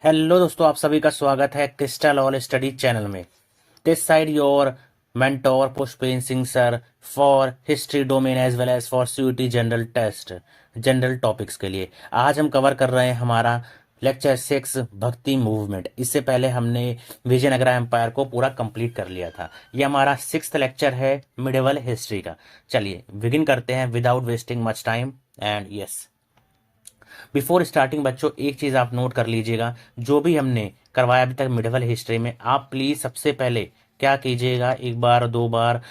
Hello दोस्तों, आप सभी का स्वागत है क्रिस्टल ऑल स्टडी चैनल में। This side your mentor Pushpendra Singh sir for history domain as well as for CUET general test general topics के लिए आज हम कवर कर रहे हैं हमारा लेक्चर 6 भक्ति मूवमेंट। इससे पहले हमने विजयनगरा एम्पायर को पूरा कंप्लीट कर लिया था। ये हमारा 6th लेक्चर है मिडिवल हिस्ट्री का। चलिए बिगिन करते हैं without wasting much time. And yes, before starting बच्चों एक चीज़ आप नोट कर लीजिएगा, जो भी हमने करवाया अभी तक मिडिवल हिस्ट्री में, आप प्लीज़ सबसे पहले क्या कीजिएगा, एक बार दो बार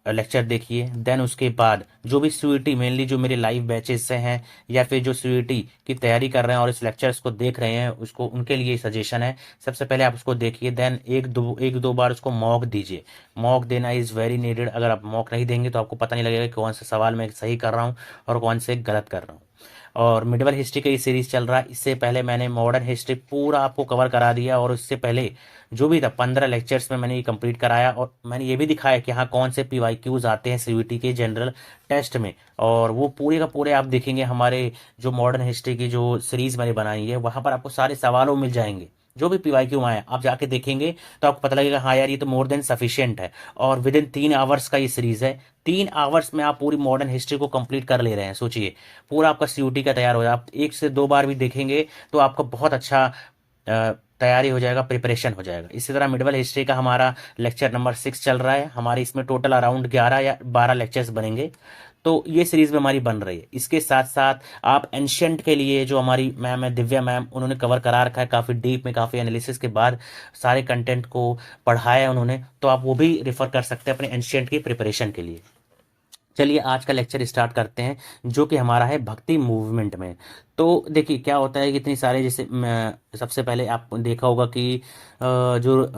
लेक्चर देखिए। देन उसके बाद जो भी सीयूईटी मेनली जो मेरे लाइव बैचेस से हैं या फिर जो सीयूईटी की तैयारी कर रहे हैं और इस लेक्चर्स को देख रहे हैं, उसको उनके लिए सजेशन है, सबसे पहले आप उसको देखिए। देन एक दो बार उसको मॉक दीजिए। मॉक देना इज़ वेरी नीडेड। अगर आप मॉक नहीं देंगे तो आपको पता नहीं लगेगा कि कौन सा सवाल मैं सही कर रहा हूँ और कौन से गलत कर रहा हूँ। और मिडिवल हिस्ट्री का ये सीरीज चल रहा है। इससे पहले मैंने मॉडर्न हिस्ट्री पूरा आपको कवर करा दिया और इससे पहले जो भी था 15 लेक्चर्स में मैंने ये कंप्लीट कराया और मैंने ये भी दिखाया कि हाँ कौन से पीवाईक्यूज आते हैं सीयूईटी के जनरल टेस्ट में। और वो पूरे का पूरे आप देखेंगे हमारे जो मॉडर्न हिस्ट्री की जो सीरीज मैंने बनाई है, वहाँ पर आपको सारे सवालों मिल जाएंगे। जो भी पीवाईक्यू आए आप जाके देखेंगे तो आपको पता लगेगा हाँ यार ये तो मोर देन सफिशियंट है। और विद इन 3 आवर्स का ये सीरीज है। 3 आवर्स में आप पूरी मॉडर्न हिस्ट्री को कंप्लीट कर ले रहे हैं। सोचिए, पूरा आपका सीयूटी का तैयार हो जाए। आप एक से दो बार भी देखेंगे तो आपको बहुत अच्छा तैयारी हो जाएगा, प्रिपरेशन हो जाएगा। इसी तरह मिडिवल हिस्ट्री का हमारा लेक्चर नंबर 6 चल रहा है। हमारे इसमें टोटल अराउंड 11 या 12 लेक्चर्स बनेंगे। तो ये सीरीज में हमारी बन रही है। इसके साथ साथ आप एंशियंट के लिए जो हमारी मैम है दिव्या मैम, उन्होंने कवर करा रखा है काफ़ी डीप में, काफ़ी एनालिसिस के बाद सारे कंटेंट को पढ़ाया है उन्होंने। तो आप वो भी रेफर कर सकते हैं अपने एंशियंट की प्रिपरेशन के लिए। चलिए आज का लेक्चर स्टार्ट करते हैं, जो कि हमारा है भक्ति मूवमेंट में। तो देखिए क्या होता है कि इतनी सारे, जैसे सबसे पहले आप देखा होगा कि जो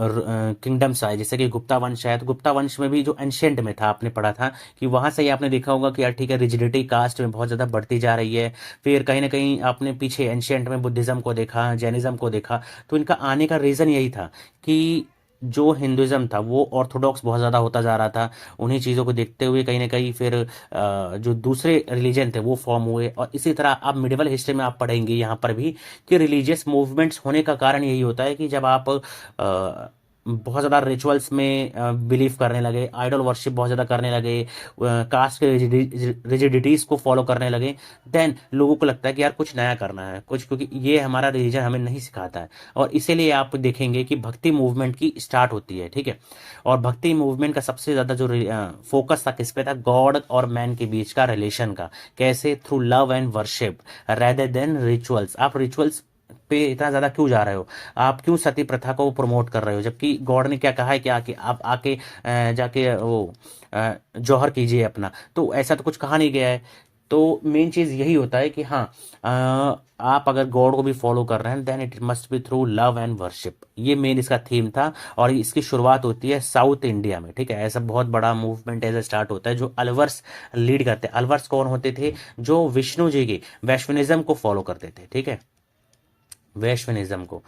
किंगडम्स आए, जैसे कि गुप्ता वंश है, तो गुप्ता वंश में भी जो एंशियंट में था आपने पढ़ा था कि वहाँ से ही आपने देखा होगा कि यार ठीक है रिजिडिटी कास्ट में बहुत ज़्यादा बढ़ती जा रही है। फिर कहीं ना कहीं आपने पीछे एंशियंट में बुद्धिज़्म को देखा, जैनिज़्म को देखा। तो इनका आने का रीज़न यही था कि जो हिंदुज़्म था वो ऑर्थोडॉक्स बहुत ज़्यादा होता जा रहा था। उन्हीं चीज़ों को देखते हुए कहीं ना कहीं फिर जो दूसरे रिलीजन थे वो फॉर्म हुए। और इसी तरह आप मिडिवल हिस्ट्री में आप पढ़ेंगे यहाँ पर भी कि रिलीजियस मूवमेंट्स होने का कारण यही होता है कि जब आप बहुत ज़्यादा रिचुअल्स में बिलीव करने लगे, आइडल वर्शिप बहुत ज़्यादा करने लगे, कास्ट के रिजिडिटीज़ को फॉलो करने लगे, देन लोगों को लगता है कि यार कुछ नया करना है कुछ, क्योंकि ये हमारा रिलीजन हमें नहीं सिखाता है। और इसीलिए आप देखेंगे कि भक्ति मूवमेंट की स्टार्ट होती है। ठीक है, और भक्ति मूवमेंट का सबसे ज़्यादा जो फोकस था किस पे था, गॉड और मैन के बीच का रिलेशन का, कैसे through love and worship rather than rituals. आप रिचुअल्स पे इतना ज़्यादा क्यों जा रहे हो, आप क्यों सती प्रथा को प्रमोट कर रहे हो, जबकि गॉड ने क्या कहा है कि आके आप आके जाके वो जौहर कीजिए अपना। तो ऐसा तो कुछ कहा नहीं गया है। तो मेन चीज़ यही होता है कि हाँ, आप अगर गॉड को भी फॉलो कर रहे हैं then it must be through love and worship. ये मेन इसका थीम था। और इसकी शुरुआत होती है साउथ इंडिया में। ठीक है, ऐसा बहुत बड़ा मूवमेंट ऐसा स्टार्ट होता है जो अलवर्स लीड करते हैं। अलवर्स कौन होते थे, जो विष्णु जी की वैश्विनिज्म को फॉलो करते थे। ठीक है, वैश्विनिज्म को,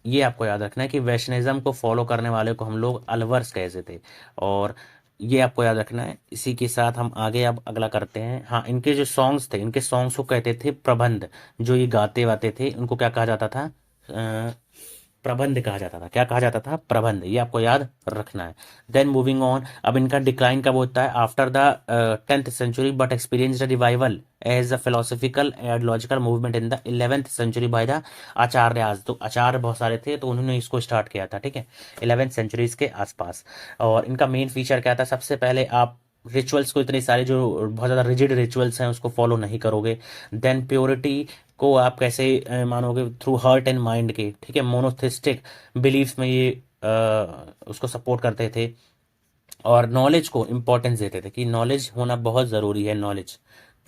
ये आपको याद रखना है कि वैष्णविज्म को फॉलो करने वाले को हम लोग अलवर्स कहते थे। और ये आपको याद रखना है। इसी के साथ हम आगे अब अगला करते हैं। हाँ, इनके जो सॉन्ग्स थे, इनके सॉन्ग्स को कहते थे प्रबंध। जो ये गाते वाते थे उनको क्या कहा जाता था, प्रबंध कहा जाता था। क्या कहा जाता था, प्रबंध। ये आपको याद रखना है। देन मूविंग ऑन, अब इनका डिक्लाइन कब होता है, after the 10th century but experience revival as a philosophical and logical movement in the 11th century by the Acharyas. तो आचार्य बहुत सारे थे तो उन्होंने इसको स्टार्ट किया था। ठीक है, 11th सेंचुरीज के आसपास। और इनका मेन फीचर क्या था, सबसे पहले आप रिचुअल्स को, इतने सारे जो बहुत ज़्यादा रिजिड रिचुअल्स हैं उसको फॉलो नहीं करोगे। देन प्योरिटी को आप कैसे मानोगे, थ्रू हार्ट एंड माइंड के। ठीक है, मोनोथिस्टिक बिलीफ्स में ये उसको सपोर्ट करते थे। और नॉलेज को इम्पोर्टेंस देते थे कि नॉलेज होना बहुत ज़रूरी है, नॉलेज।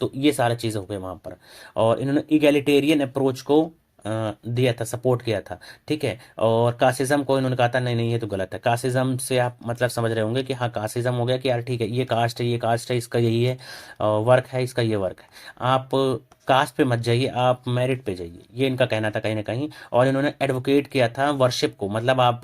तो ये सारी चीज़ें हो गई वहाँ पर। और इन्होंने इगैलिटेरियन अप्रोच को दिया था, सपोर्ट किया था। ठीक है, और कास्टिज्म को इन्होंने कहा था नहीं नहीं ये तो गलत है। कास्टिज्म से आप मतलब समझ रहे होंगे कि हाँ कास्टिज्म हो गया कि यार ठीक है ये कास्ट है, ये कास्ट है, इसका यही है वर्क है, इसका ये वर्क है। आप कास्ट पे मत जाइए, आप मेरिट पे जाइए, ये इनका कहना था कहीं ना कहीं। और इन्होंने एडवोकेट किया था वर्शिप को, मतलब आप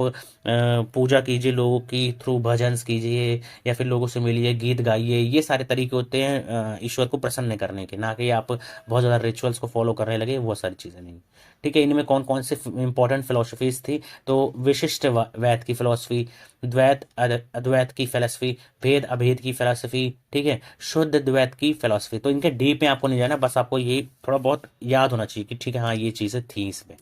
पूजा कीजिए लोगों की, थ्रू भजन्स कीजिए या फिर लोगों से मिलिए, गीत गाइए। ये सारे तरीके होते हैं ईश्वर को प्रसन्न करने के, ना कि आप बहुत ज़्यादा रिचुअल्स को फॉलो करने लगे, वो सारी चीज़ें नहीं। ठीक है, इनमें कौन कौन से इंपॉर्टेंट फिलोसफीज थी, तो विशिष्ट वैद की फिलोसफी, द्वैत अद्वैत की फिलोसफी, भेद अभेद की फिलोसफी, ठीक है, शुद्ध द्वैत की फिलोसफी। तो इनके डीप में आपको नहीं जाना, बस आपको ये थोड़ा बहुत याद होना चाहिए कि ठीक है हाँ ये चीज़ें थी इसमें।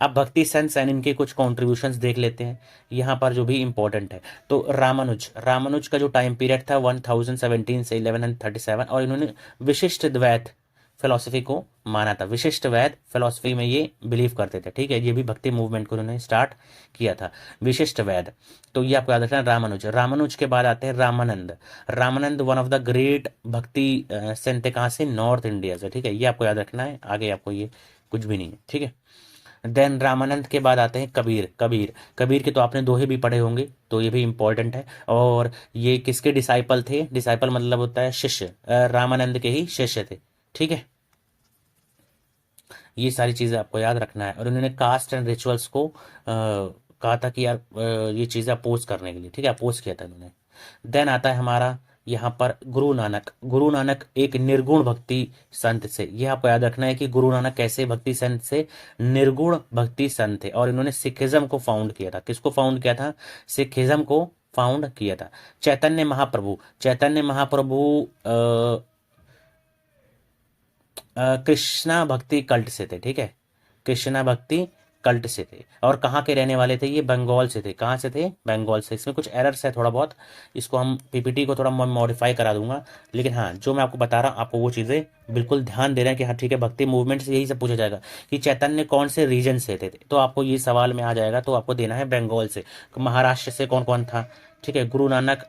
अब भक्ति संत एंड इनके कुछ कॉन्ट्रीब्यूशंस देख लेते हैं यहाँ पर जो भी इंपॉर्टेंट है। तो रामानुज का जो टाइम पीरियड था 1017 से 1137, और इन्होंने विशिष्ट द्वैत फिलोसफी को माना था। विशिष्ट वैद फिलोसफी में ये बिलीव करते थे, ठीक है, ये भी भक्ति मूवमेंट को उन्होंने स्टार्ट किया था, विशिष्ट वैद। तो ये आपको याद रखना रामानुज के बाद आते हैं Ramanand one of the great भक्ति संत है, कहाँ से, नॉर्थ इंडिया से, ठीक है, ये आपको याद रखना है, आगे आपको ये कुछ भी नहीं है, ठीक है। देन रामानंद के बाद आते हैं कबीर के तो आपने दोहे भी पढ़े होंगे, तो ये भी इंपॉर्टेंट है। और ये किसके डिसाइपल थे, डिसाइपल मतलब होता है शिष्य, रामानंद के ही शिष्य थे, ठीक है। ये सारी चीज़ें आपको याद रखना है। और उन्होंने कास्ट एंड रिचुअल्स को कहा था कि यार ये चीज़ें अपोज करने के लिए, ठीक है, अपोज किया था उन्होंने। देन आता है हमारा यहाँ पर गुरु नानक एक निर्गुण भक्ति संत से, ये आपको याद रखना है कि गुरु नानक कैसे भक्ति संत से, निर्गुण भक्ति संत थे। और इन्होंने सिखिज्म को फाउंड किया था, किसको फाउंड किया था, सिखिज्म को फाउंड किया था। चैतन्य महाप्रभु कृष्णा भक्ति कल्ट से थे, ठीक है, कृष्णा भक्ति कल्ट से थे। और कहाँ के रहने वाले थे, ये बंगाल से थे, कहाँ से थे, बंगाल से। इसमें कुछ एरर्स है थोड़ा बहुत, इसको हम पीपीटी को थोड़ा मॉडिफाई करा दूंगा, लेकिन हाँ जो मैं आपको बता रहा हूँ आपको वो चीज़ें बिल्कुल ध्यान दे रहे हैं कि हाँ ठीक है, भक्ति मूवमेंट से यही सब पूछा जाएगा कि चैतन्य कौन से रीजन से थे, तो आपको ये सवाल में आ जाएगा, तो आपको देना है बंगाल से। महाराष्ट्र से कौन कौन था, ठीक है, गुरु नानक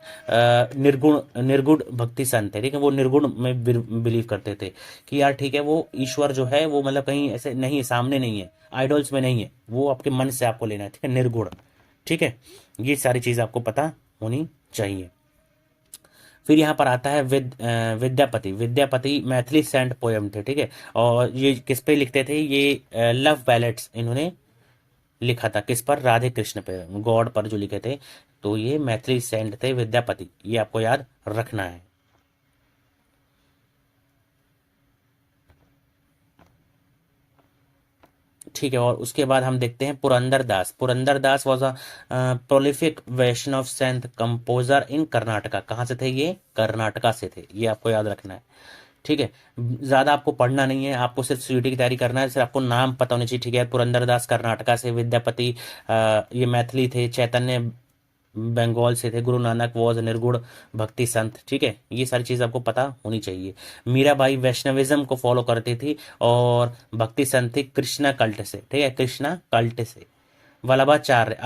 निर्गुण भक्ति संत है, ठीक है, वो निर्गुण में बिलीव करते थे कि यार ठीक है, वो ईश्वर जो है वो मतलब कहीं ऐसे नहीं है, सामने नहीं है, आइडल्स में नहीं है, वो आपके मन से आपको लेना है, ठीक है, निर्गुण, ठीक है। ये सारी चीज़ आपको पता होनी चाहिए। फिर यहाँ पर आता है विद्यापति मैथिली सेंट पोएम थे, ठीक है, और ये किस पे लिखते थे, ये लव बैलेट्स इन्होंने लिखा था, किस पर, राधे कृष्ण पे, गॉड पर जो लिखे थे। तो ये मैथिली सेंट थे विद्यापति, ये आपको याद रखना है। ठीक है, और उसके बाद हम देखते हैं Purandar Das was a prolific Vaishnava saint composer in Karnataka. कहाँ से थे ये, कर्नाटका से थे, ये आपको याद रखना है, ठीक है। ज़्यादा आपको पढ़ना नहीं है, आपको सिर्फ सीयूटी की तैयारी करना है, सिर्फ आपको नाम पता होना चाहिए, ठीक है। पुरंदरदास कर्नाटका से, विद्यापति ये मैथिली थे, चैतन्य बंगाल से थे, गुरु नानक वॉज निर्गुण भक्ति संत, ठीक है, ये सारी चीज़ आपको पता होनी चाहिए। मीराबाई वैष्णविज्म को फॉलो करती थी और भक्ति संत थी कृष्णा कल्ट से, ठीक है, कृष्णा कल्ट से। वल्लभाचार्य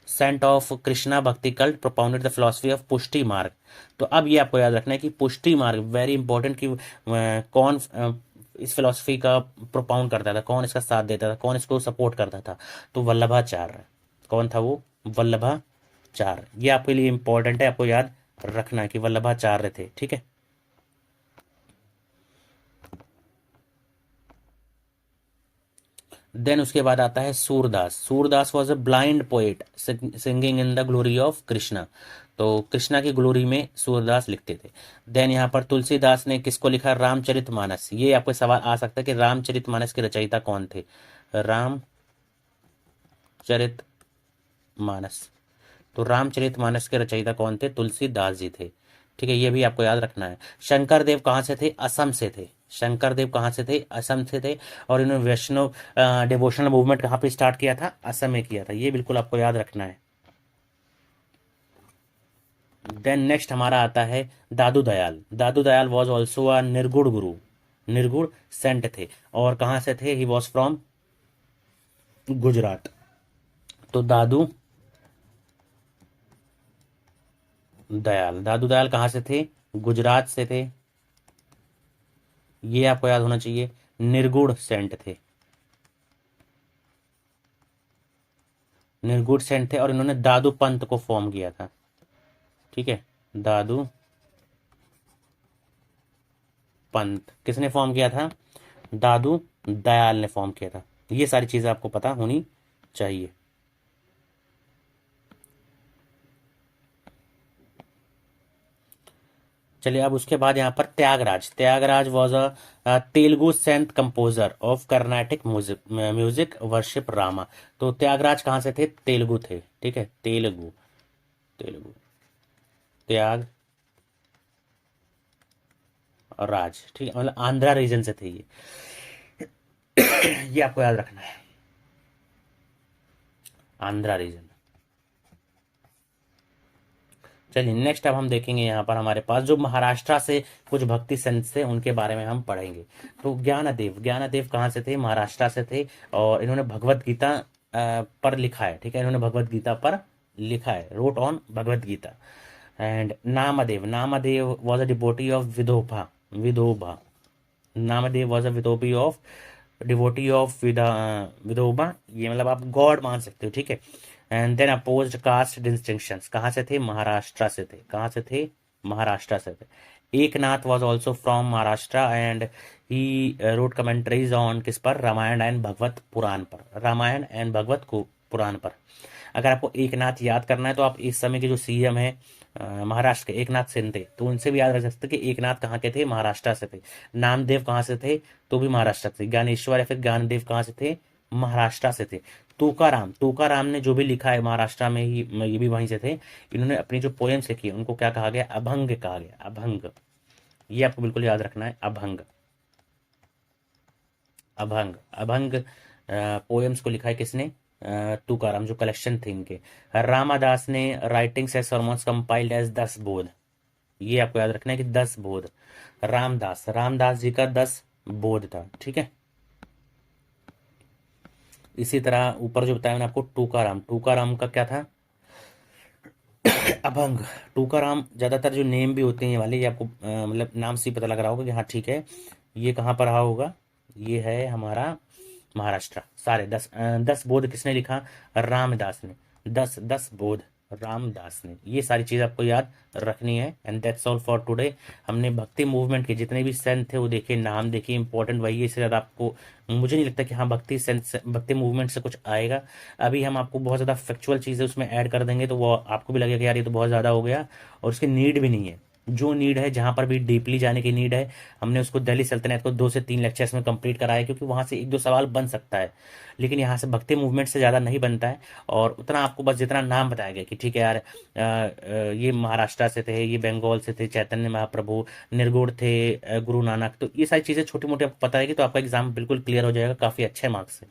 सेंट ऑफ कृष्णा भक्ति cult propounded the philosophy of पुष्टि मार्ग। तो अब ये आपको याद रखना है कि पुष्टि मार्ग वेरी इंपॉर्टेंट, कि कौन इस फिलोसफी का प्रोपाउंड करता था, कौन इसका साथ देता था, कौन इसको सपोर्ट करता था, तो वल्लभाचार्य। कौन था वो, वल्लभाचार्य। ये आपके लिए इंपॉर्टेंट है, आपको याद रखना है कि वल्लभाचार्य थे, ठीक है। देन उसके बाद आता है Surdas was a blind poet singing in the glory of Krishna. तो कृष्णा की ग्लोरी में सूरदास लिखते थे। देन यहाँ पर तुलसीदास ने किसको लिखा, रामचरितमानस। ये आपको सवाल आ सकता है कि रामचरितमानस के रचयिता कौन थे, रामचरितमानस। तो रामचरितमानस के रचयिता कौन थे, तुलसीदास जी थे, ठीक है, ये भी आपको याद रखना है। शंकर देव कहाँ से थे, असम से थे, शंकर देव कहाँ से थे, असम से थे। और इन्होंने वैष्णव डिवोशनल मूवमेंट कहाँ पे स्टार्ट किया था, असम में किया था, ये बिल्कुल आपको याद रखना है। देन नेक्स्ट हमारा आता है दादू दयाल वॉज ऑल्सो अ निर्गुण गुरु, निर्गुण सेंट थे। और कहाँ से थे, ही वॉज फ्रॉम गुजरात। तो दादू दयाल कहाँ से थे, गुजरात से थे, ये आपको याद होना चाहिए, निर्गुण सेंट थे, निर्गुण सेंट थे। और इन्होंने दादू पंथ को फॉर्म किया था, ठीक है, दादू पंथ किसने फॉर्म किया था, दादू दयाल ने फॉर्म किया था। ये सारी चीजें आपको पता होनी चाहिए। चलिए अब उसके बाद यहाँ पर Tyagaraja. Tyagaraja was a Telugu saint composer of Carnatic music music worship Rama. तो त्यागराज कहाँ से थे? तेलुगु थे, ठीक है, तेलुगु, तेलुगु, त्याग और राज, ठीक है, मतलब आंध्रा रीजन से थे ये। ये आपको याद रखना है, आंध्रा रीजन। चलिए नेक्स्ट अब हम देखेंगे यहाँ पर हमारे पास जो महाराष्ट्र से कुछ भक्ति संत थे उनके बारे में हम पढ़ेंगे। तो ज्ञानदेव, ज्ञानदेव कहाँ से थे? महाराष्ट्र से थे और इन्होंने भगवत गीता पर लिखा है, ठीक है, इन्होंने भगवत गीता पर लिखा है, wrote on Bhagavad Gita. And Namdev, Namdev was a डिबोटी of Vithoba, Vithoba, Namdev was a विदोबी ऑफ डिवोटी ऑफ विदोबा, ये मतलब आप गॉड मान सकते हो, ठीक है। And then opposed caste distinctions, कहाँ से थे? महाराष्ट्र से थे, कहाँ से थे? महाराष्ट्र से थे। Eknath was also from Maharashtra and he wrote commentaries on किस पर? रामायण एंड भगवत पुराण पर, रामायण एंड भगवत को पुराण पर। अगर आपको एकनाथ याद करना है तो आप इस समय के जो सीएम है महाराष्ट्र के, एकनाथ शिंदे, तो उनसे भी याद रख सकते कि एकनाथ कहाँ के थे? महाराष्ट्र से थे। नामदेव कहाँ से थे? तो भी महाराष्ट्र से। ज्ञानेश्वर या फिर ज्ञानदेव कहाँ से थे? महाराष्ट्र से थे। तुकाराम, तुकाराम ने जो भी लिखा है महाराष्ट्र में ही, ये भी वहीं से थे। इन्होंने अपनी जो पोएम्स लिखी है उनको क्या कहा गया? अभंग कहा गया, अभंग। ये आपको बिल्कुल याद रखना है, अभंग, अभंग, अभंग पोएम्स को लिखा है किसने? तुकाराम, जो कलेक्शन थे इनके। रामादास ने writings as sermons compiled as 10 Bodh. ये आपको याद रखना है कि 10 बोध। रामदास, रामदास जी का 10 बोध था, ठीक है। इसी तरह ऊपर जो बताया मैंने आपको टूकाराम, टूकाराम का क्या था? अभंग। टूकाराम ज्यादातर जो नेम भी होते हैं ये वाले, ये आपको मतलब नाम से ही पता लग रहा होगा कि हाँ ठीक है ये कहाँ पर रहा होगा, ये है हमारा महाराष्ट्र। सारे 10 बोध किसने लिखा? रामदास ने। 10 बोध रामदास ने। ये सारी चीज आपको याद रखनी है। And that's all for today. हमने भक्ति मूवमेंट के जितने भी संत थे वो देखे, नाम देखे, इंपॉर्टेंट वही है, इससे ज्यादा आपको मुझे नहीं लगता कि हाँ भक्ति संत, भक्ति मूवमेंट से कुछ आएगा। अभी हम आपको बहुत ज्यादा फैक्चुअल चीजें उसमें ऐड कर देंगे तो वो आपको भी लगेगा कि यार ये तो बहुत ज्यादा हो गया, और उसकी नीड भी नहीं है। जो नीड है, जहां पर भी डीपली जाने की नीड है, हमने उसको दिल्ली सल्तनत को 2 से 3 लेक्चर्स में कंप्लीट कराया, क्योंकि वहां से 1-2 सवाल बन सकता है, लेकिन यहाँ से भक्ति मूवमेंट से ज़्यादा नहीं बनता है। और उतना आपको बस जितना नाम बताया गया कि ठीक है यार ये महाराष्ट्र से थे, ये बंगाल से थे, चैतन्य महाप्रभु, निर्गुण थे, गुरु नानक, तो ये सारी चीज़ें छोटी मोटी आपको पता है कि तो आपका एग्जाम बिल्कुल क्लियर हो जाएगा काफ़ी अच्छे मार्क्स से,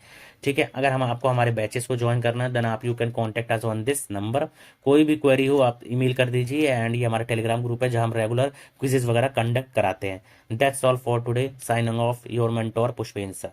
ठीक है। अगर हम आपको हमारे बैचेस को ज्वाइन करना है देन आप you can contact us on this number. कोई भी क्वेरी हो आप ईमेल कर दीजिए। एंड ये हमारा टेलीग्राम ग्रुप है जहां हम रेगुलर क्विजेज वगैरह कंडक्ट कराते हैं। That's all for today. Signing off your mentor Pushpendra sir.